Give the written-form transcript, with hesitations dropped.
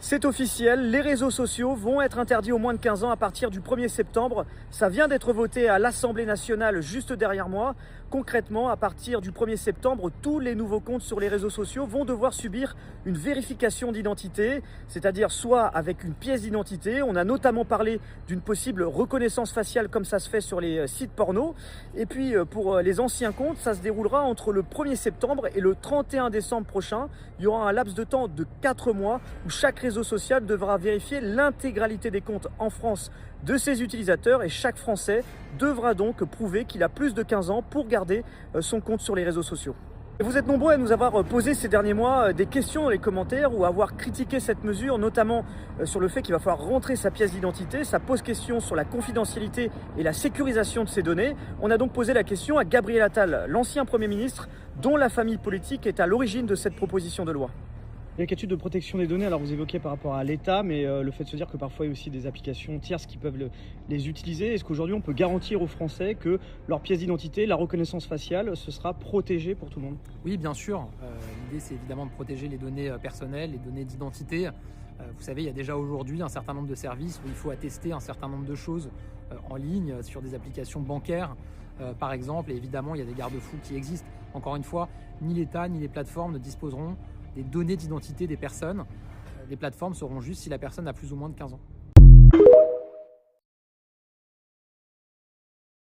C'est officiel, les réseaux sociaux vont être interdits aux moins de 15 ans à partir du 1er septembre. Ça vient d'être voté à l'Assemblée nationale juste derrière moi. Concrètement, à partir du 1er septembre, tous les nouveaux comptes sur les réseaux sociaux vont devoir subir une vérification d'identité, c'est-à-dire soit avec une pièce d'identité. On a notamment parlé d'une possible reconnaissance faciale comme ça se fait sur les sites porno. Et puis pour les anciens comptes, ça se déroulera entre le 1er septembre et le 31 décembre prochain. Il y aura un laps de temps de 4 mois où chaque réseau social devra vérifier l'intégralité des comptes en France de ses utilisateurs et chaque Français devra donc prouver qu'il a plus de 15 ans pour garder son compte sur les réseaux sociaux. Vous êtes nombreux à nous avoir posé ces derniers mois des questions dans les commentaires ou à avoir critiqué cette mesure, notamment sur le fait qu'il va falloir rentrer sa pièce d'identité. Ça pose question sur la confidentialité et la sécurisation de ces données. On a donc posé la question à Gabriel Attal, l'ancien Premier ministre, dont la famille politique est à l'origine de cette proposition de loi. Il y a l'inquiétude de protection des données, alors vous évoquez par rapport à l'État, mais le fait de se dire que parfois il y a aussi des applications tierces qui peuvent les utiliser. Est-ce qu'aujourd'hui on peut garantir aux Français que leur pièce d'identité, la reconnaissance faciale, ce sera protégé pour tout le monde? Oui, bien sûr. L'idée c'est évidemment de protéger les données personnelles, les données d'identité. Vous savez, il y a déjà aujourd'hui un certain nombre de services où il faut attester un certain nombre de choses en ligne, sur des applications bancaires par exemple, et évidemment il y a des garde-fous qui existent. Encore une fois, ni l'État ni les plateformes ne disposeront des données d'identité des personnes. Les plateformes sauront juste si la personne a plus ou moins de 15 ans.